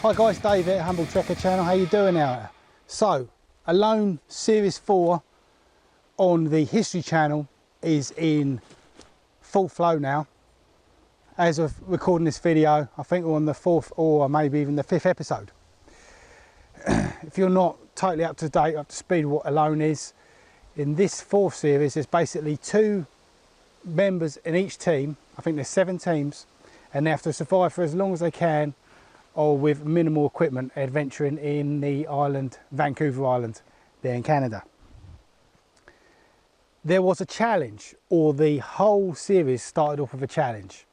Hi guys, Dave here, Humble Trekker channel. How you doing out there? So, Alone Series 4 on the History channel is in full flow now. As of recording this video, I think we're on the 4th or maybe even the 5th episode. If you're not totally up to date, up to speed with what Alone is, in this 4th series there's basically 2 members in each team. I think there's 7 teams, and they have to survive for as long as they can or with minimal equipment, adventuring in the island, Vancouver Island, there in Canada. There was a challenge, or the whole series started off with a challenge.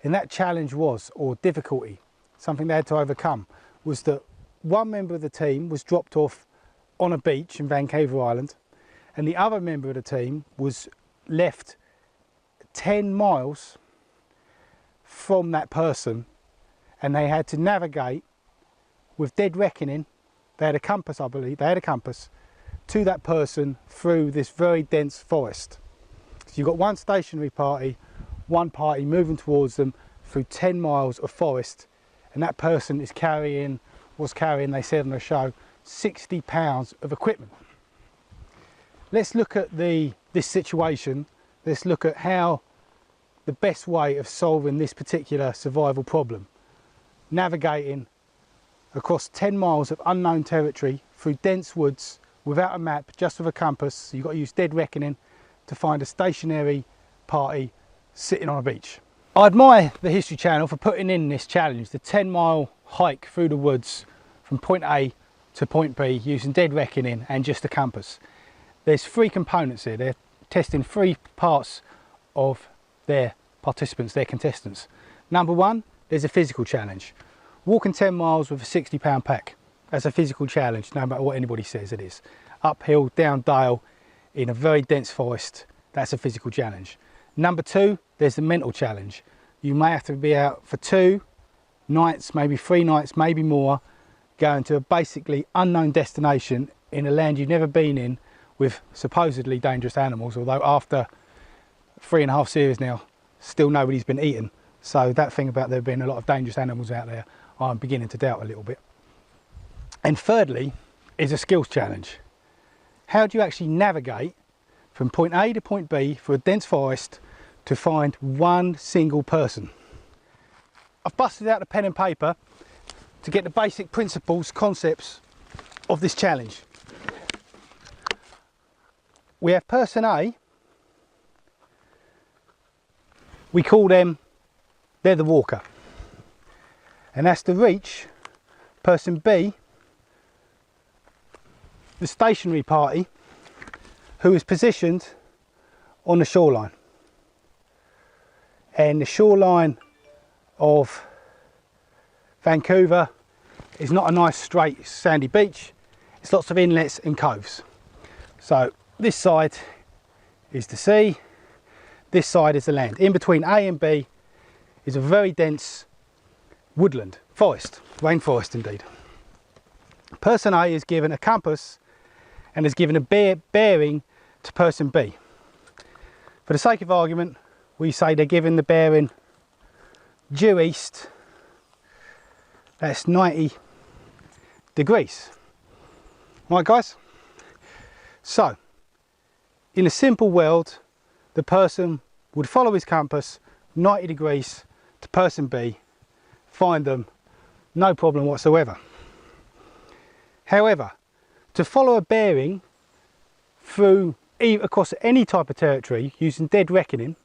And that challenge was, or difficulty, something they had to overcome, was that one member of the team was dropped off on a beach in Vancouver Island, and the other member of the team was left 10 miles from that person, and they had to navigate with dead reckoning. They had a compass, I believe, they had a compass to that person through this very dense forest. So you've got one stationary party, one party moving towards them through 10 miles of forest, and that person was carrying, they said on the show, 60 pounds of equipment. Let's look at this situation. Let's look at how the best way of solving this particular survival problem. Navigating across 10 miles of unknown territory through dense woods without a map, just with a compass. So you've got to use dead reckoning to find a stationary party sitting on a beach. I admire the History channel for putting in this challenge, the 10-mile hike through the woods from point A to point B using dead reckoning and just a compass. There's 3 components here. They're testing 3 parts of their participants, their contestants. Number 1, there's a physical challenge. Walking 10 miles with a 60-pound pack. That's a physical challenge, no matter what anybody says it is. Uphill, down dale, in a very dense forest, that's a physical challenge. Number 2, there's the mental challenge. You may have to be out for 2 nights, maybe 3 nights, maybe more, going to a basically unknown destination in a land you've never been in with supposedly dangerous animals, although after 3.5 series now, still nobody's been eaten. So that thing about there being a lot of dangerous animals out there, I'm beginning to doubt a little bit. And thirdly is a skills challenge. How do you actually navigate from point A to point B through a dense forest to find one single person? I've busted out the pen and paper to get the basic principles, concepts of this challenge. We have person A, we call them, they're the walker, and that's to reach person B, the stationary party, who is positioned on the shoreline. And the shoreline of Vancouver is not a nice straight sandy beach, it's lots of inlets and coves. So this side is the sea, this side is the land. In between A and B is a very dense woodland, forest, rainforest indeed. Person A is given a compass and is given a bearing to person B. For the sake of argument, we say they're given the bearing due east, that's 90 degrees. Right guys? So, in a simple world, the person would follow his compass 90 degrees to person B, find them, no problem whatsoever. However, to follow a bearing through across any type of territory using dead reckoning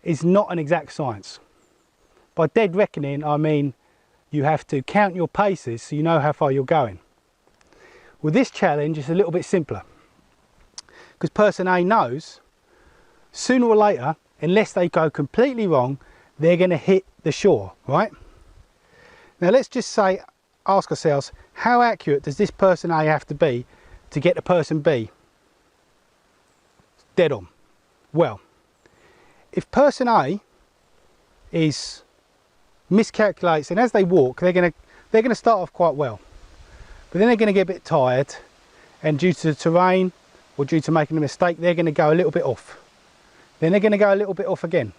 is not an exact science. By dead reckoning, I mean you have to count your paces so you know how far you're going. With this challenge, it's a little bit simpler, because person A knows sooner or later, unless they go completely wrong, they're going to hit the shore, right? Now let's just say, ask ourselves, how accurate does this person A have to be to get to person B? Dead on. Well, if person A is miscalculates, and as they walk, they're going to start off quite well, but then they're going to get a bit tired, and due to the terrain or due to making a mistake, they're going to go a little bit off. Then they're going to go a little bit off again.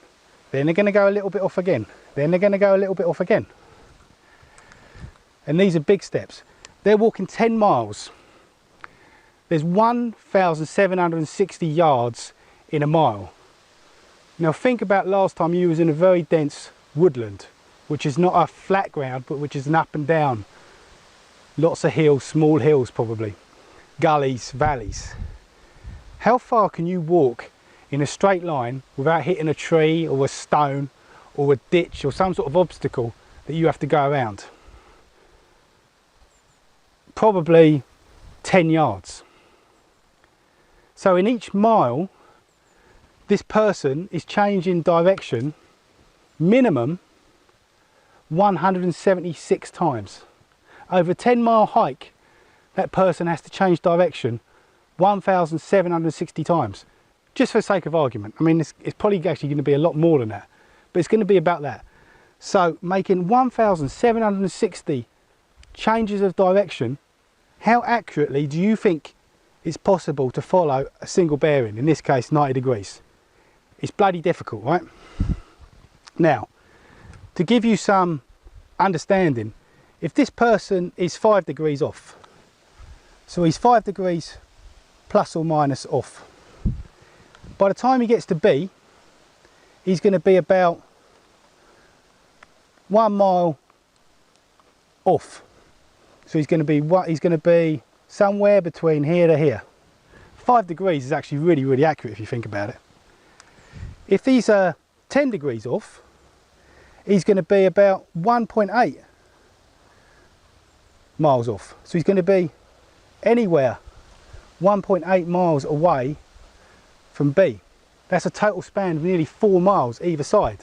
Then they're going to go a little bit off again. Then they're going to go a little bit off again. and these are big steps. They're walking 10 miles. There's 1,760 yards in a mile. Now think about last time you was in a very dense woodland, which is not a flat ground, but which is an up and down. Lots of hills, small hills probably, gullies, valleys. How far can you walk in a straight line without hitting a tree or a stone or a ditch or some sort of obstacle that you have to go around? Probably 10 yards. So in each mile, this person is changing direction minimum 176 times. Over a 10-mile hike, that person has to change direction 1,760 times. Just for the sake of argument. I mean, it's probably actually going to be a lot more than that, but it's going to be about that. So making 1,760 changes of direction, how accurately do you think it's possible to follow a single bearing, in this case 90 degrees? It's bloody difficult, right? Now, to give you some understanding, if this person is 5 degrees off, so he's 5 degrees plus or minus off, by the time he gets to B, he's going to be about 1 mile off. So he's going to be somewhere between here to here. 5 degrees is actually really, really accurate if you think about it. If these are 10 degrees off, he's going to be about 1.8 miles off. So he's going to be anywhere 1.8 miles away from B. That's a total span of nearly 4 miles either side.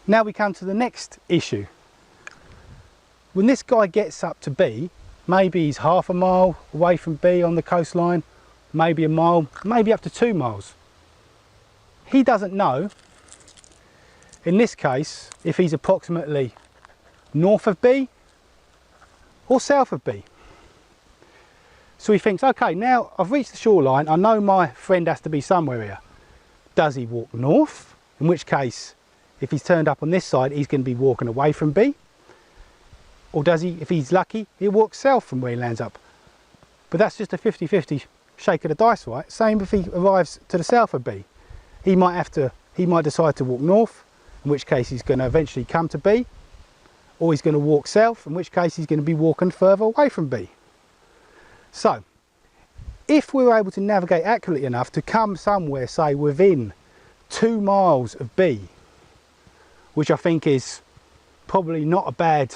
Now we come to the next issue. When this guy gets up to B, maybe he's half a mile away from B on the coastline, maybe a mile, maybe up to 2 miles. He doesn't know, in this case, if he's approximately north of B or south of B. So he thinks, okay, now I've reached the shoreline, I know my friend has to be somewhere here. Does he walk north? In which case, if he's turned up on this side, he's going to be walking away from B. Or does he, if he's lucky, he'll walk south from where he lands up. But that's just a 50-50 shake of the dice, right? Same if he arrives to the south of B. He might decide to walk north, in which case he's going to eventually come to B. Or he's going to walk south, in which case he's going to be walking further away from B. So, if we were able to navigate accurately enough to come somewhere, say within 2 miles of B, which I think is probably not a bad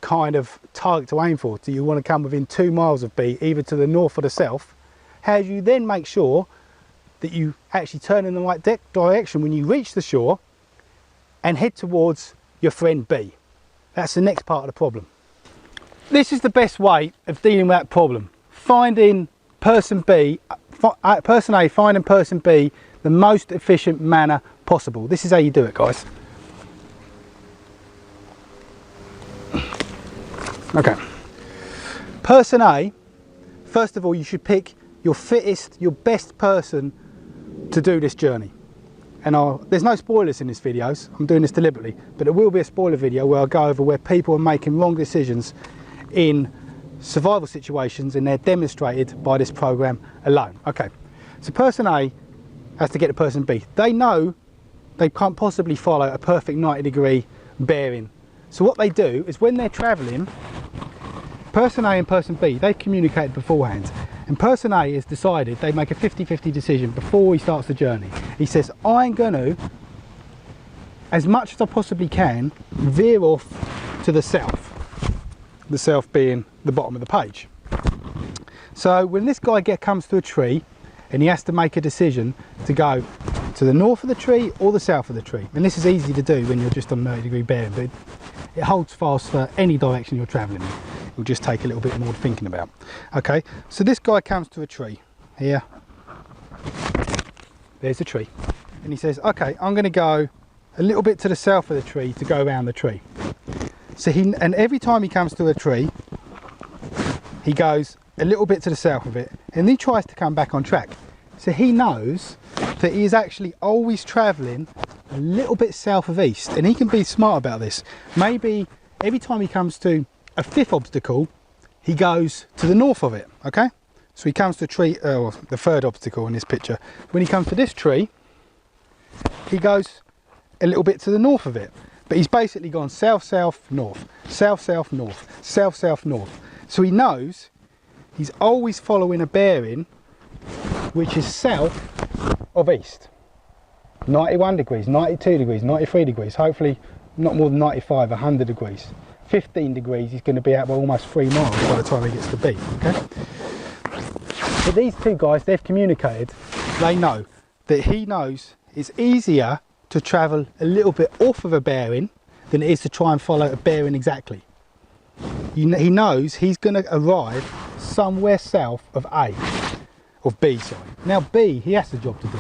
kind of target to aim for. Do you want to come within 2 miles of B, either to the north or the south? How do you then make sure that you actually turn in the right direction when you reach the shore and head towards your friend B? That's the next part of the problem. This is the best way of dealing with that problem. Finding person A finding person B the most efficient manner possible. This is how you do it, guys. Okay. Person A, first of all, you should pick your fittest, your best person to do this journey. And there's no spoilers in this video, so I'm doing this deliberately, but it will be a spoiler video where I'll go over where people are making wrong decisions in survival situations, and they're demonstrated by this program alone. Okay, so person A has to get to person B. They know they can't possibly follow a perfect 90-degree bearing. So what they do is when they're traveling, person A and person B, they communicated beforehand. And person A has decided, they make a 50-50 decision before he starts the journey. He says, I'm going to, as much as I possibly can, veer off to the south. The south being the bottom of the page. So when this guy comes to a tree and he has to make a decision to go to the north of the tree or the south of the tree, and this is easy to do when you're just on 90-degree bearing, but it holds fast for any direction you're travelling in. It will just take a little bit more thinking about. Okay, so this guy comes to a tree here. There's the tree, and he says, okay, I'm going to go a little bit to the south of the tree to go around the tree. So and every time he comes to a tree, he goes a little bit to the south of it, and he tries to come back on track. So he knows that he is actually always travelling a little bit south of east, and he can be smart about this. Maybe every time he comes to a fifth obstacle, he goes to the north of it, okay? So he comes to a tree, the third obstacle in this picture. When he comes to this tree, he goes a little bit to the north of it. But he's basically gone south, south, north, south, south, north, south, south, north. So he knows he's always following a bearing which is south of east. 91 degrees, 92 degrees, 93 degrees, hopefully not more than 95, 100 degrees. 15 degrees, he's going to be out by almost 3 miles by the time he gets to B, okay? But these two guys, they've communicated, they know that he knows it's easier to travel a little bit off of a bearing than it is to try and follow a bearing exactly. He knows he's going to arrive somewhere south of A, of B, sorry. Now B, he has a job to do.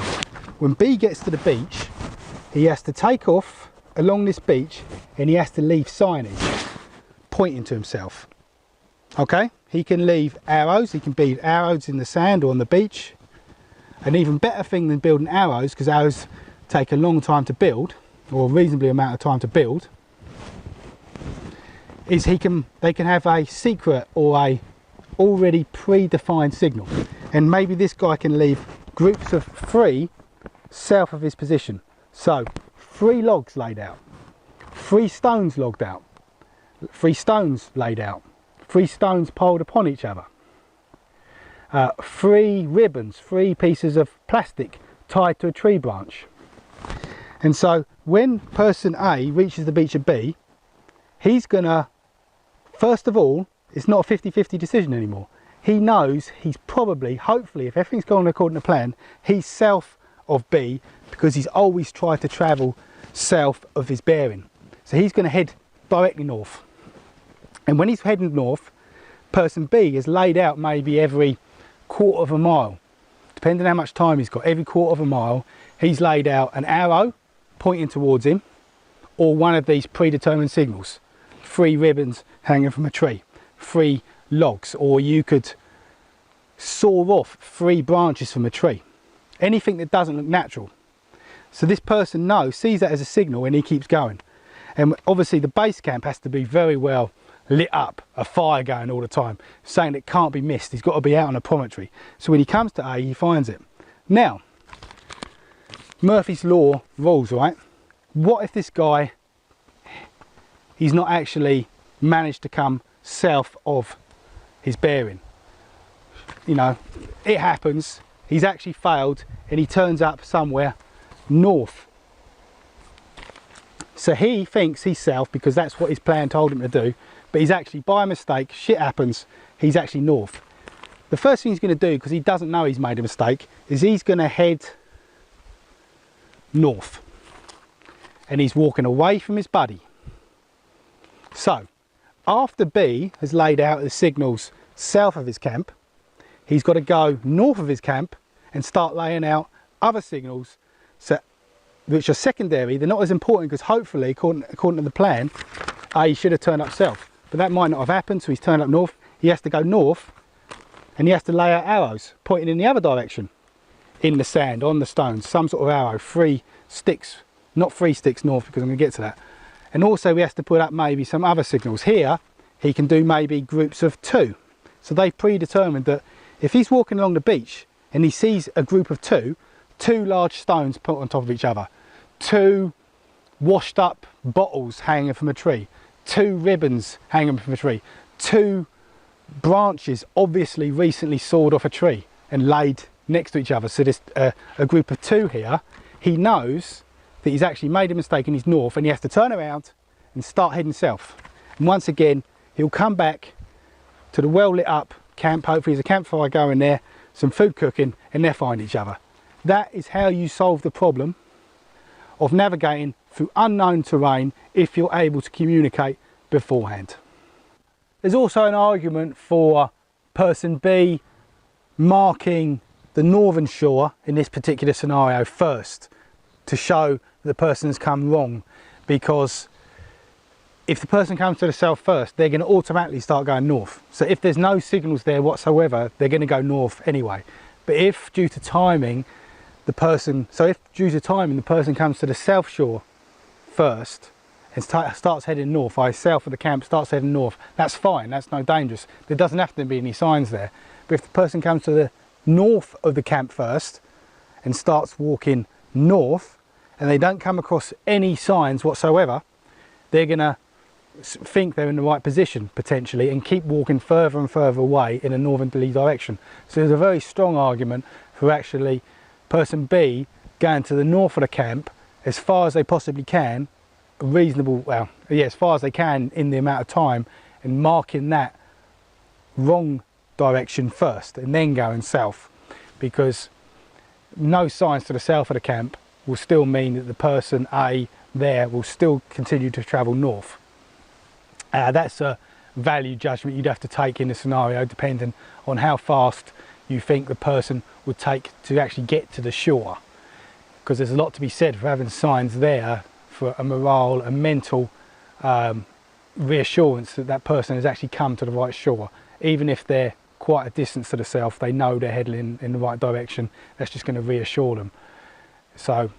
When B gets to the beach, he has to take off along this beach and he has to leave signage pointing to himself. Okay, he can leave arrows, he can bead arrows in the sand or on the beach. An even better thing than building arrows, because arrows take a long time to build, or a reasonably amount of time to build, is they can have a secret or a already predefined signal. And maybe this guy can leave groups of 3 south of his position. So 3 logs laid out, 3 stones logged out, 3 stones laid out, 3 stones piled upon each other, 3 ribbons, 3 pieces of plastic tied to a tree branch. And so when person A reaches the beach of B, he's gonna, first of all, it's not a 50-50 decision anymore. He knows he's probably, hopefully, if everything's going according to plan, he's south of B because he's always tried to travel south of his bearing. So he's gonna head directly north. And when he's heading north, person B is laid out maybe every quarter of a mile, depending on how much time he's got. Every quarter of a mile, he's laid out an arrow pointing towards him, or one of these predetermined signals. 3 ribbons hanging from a tree, 3 logs, or you could saw off 3 branches from a tree. Anything that doesn't look natural. So this person sees that as a signal and he keeps going. And obviously the base camp has to be very well lit up, a fire going all the time, saying it can't be missed. He's got to be out on a promontory. So when he comes to A, he finds it. Now, Murphy's Law rules, right? What if this guy, he's not actually managed to come south of his bearing? You know, it happens. He's actually failed and he turns up somewhere north. So he thinks he's south because that's what his plan told him to do, but he's actually, by mistake, shit happens, he's actually north. The first thing he's going to do, because he doesn't know he's made a mistake, is he's going to head north. And he's walking away from his buddy. So, after B has laid out the signals south of his camp, he's got to go north of his camp and start laying out other signals which are secondary. They're not as important because hopefully, according to the plan, A should have turned up south. But that might not have happened, so he's turned up north. He has to go north and he has to lay out arrows pointing in the other direction. In the sand, on the stones, some sort of arrow, 3 sticks, not 3 sticks north because I'm going to get to that. And also he has to put up maybe some other signals. Here, he can do maybe groups of 2. So they've predetermined that if he's walking along the beach and he sees a group of 2 large stones put on top of each other, 2 washed up bottles hanging from a tree, 2 ribbons hanging from a tree, 2 branches obviously recently sawed off a tree and laid next to each other. So there's a group of 2 here. He knows that he's actually made a mistake and he's north, and he has to turn around and start heading south. And once again, he'll come back to the well lit up camp. Hopefully there's a campfire going there, some food cooking, and they'll find each other. That is how you solve the problem of navigating through unknown terrain if you're able to communicate beforehand. There's also an argument for person B marking the northern shore in this particular scenario first to show the person's come wrong, because if the person comes to the south first, they're going to automatically start going north. So if there's no signals there whatsoever, they're going to go north anyway. But if due to timing the person, so if due to timing the person comes to the south shore first and starts heading north, south of the camp, starts heading north, that's fine, that's no dangerous. There doesn't have to be any signs there. But if the person comes to the north of the camp first and starts walking north and they don't come across any signs whatsoever, they're going to think they're in the right position potentially and keep walking further and further away in a northerly direction. So there's a very strong argument for actually person B going to the north of the camp as far as they possibly can, as far as they can in the amount of time, and marking that wrong direction first and then going south, because no signs to the south of the camp will still mean that the person A there will still continue to travel north. That's a value judgment you'd have to take in the scenario, depending on how fast you think the person would take to actually get to the shore, because there's a lot to be said for having signs there for a morale and mental reassurance that that person has actually come to the right shore. Even if they're quite a distance to the south, they know they're heading in the right direction. That's just going to reassure them. So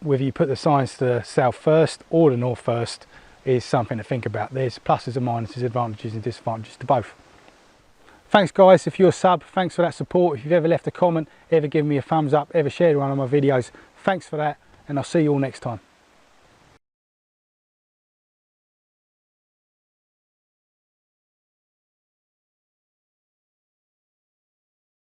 whether you put the signs to the south first or the north first is something to think about. There's pluses and minuses, advantages and disadvantages to both. Thanks guys, if you're a sub, thanks for that support. If you've ever left a comment, ever given me a thumbs up, ever shared one of my videos, thanks for that, and I'll see you all next time.